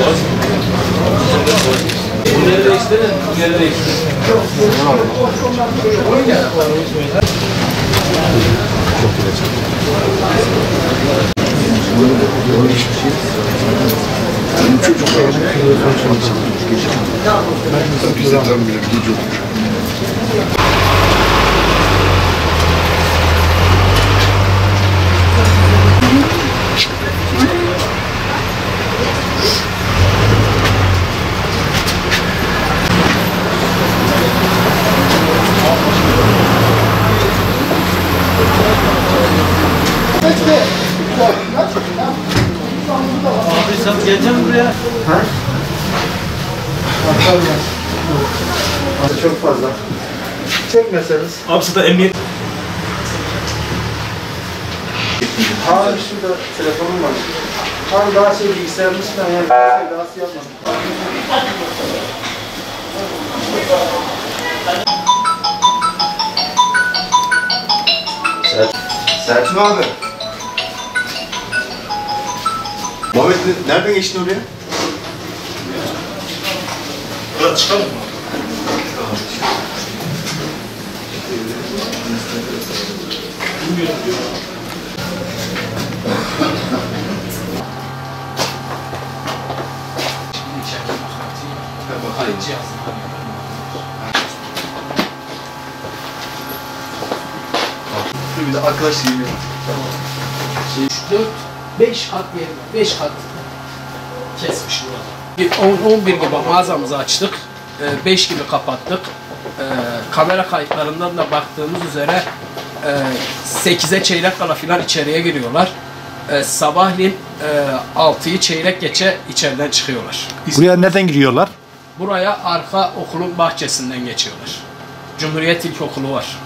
Bu nerede istedin? Bu nerede istedin? Çok Abi sen geleceksin buraya. Ha? Çok fazla. Çekmeseniz. Abi size emniyet. Abi şurada telefonum var. Abi daha şey bilgisayarımız falan yani. Daha şey yapmadım. Selçuk abi. Muhammed nereden geçtin oraya? Burada çıkalım mı? Bir de arkadaş geliyor. 4-5 kat yer var. 5 kat kesmiş burada. 11 gibi mağazamızı açtık. 5 gibi kapattık. Kamera kayıtlarından da baktığımız üzere 8'e çeyrek kala filan içeriye giriyorlar. Sabahleyin 6'yı çeyrek geçe içeriden çıkıyorlar. Buraya nereden giriyorlar? Buraya arka okulun bahçesinden geçiyorlar. Cumhuriyet İlkokulu var.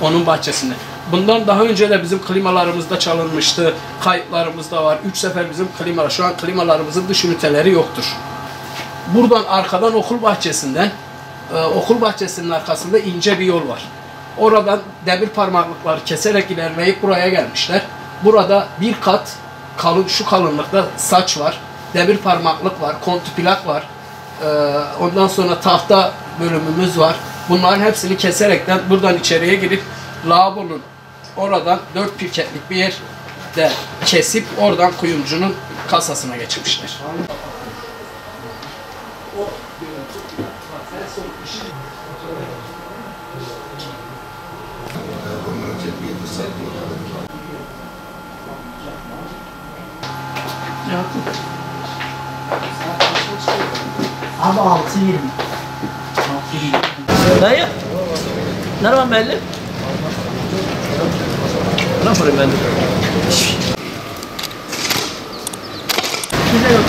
Onun bahçesinde. Bundan daha önce de bizim klimalarımızda çalınmıştı. Kayıtlarımızda var. 3 sefer bizim klimalar. Şu an klimalarımızın dış üniteleri yoktur. Buradan arkadan okul bahçesinden, okul bahçesinin arkasında ince bir yol var. Oradan demir parmaklıkları keserek ilerleyip buraya gelmişler. Burada bir kat kalın, şu kalınlıkta saç var. Demir parmaklık var. kontrplak var. Ondan sonra tahta bölümümüz var. Bunların hepsini keserekten buradan içeriye girip lavabonun oradan 4 pirketlik bir yerde kesip oradan kuyumcunun kasasına geçmişler. Abi 6.20. Dayı, nereden belli? Ne yapayım ben? Bize yok.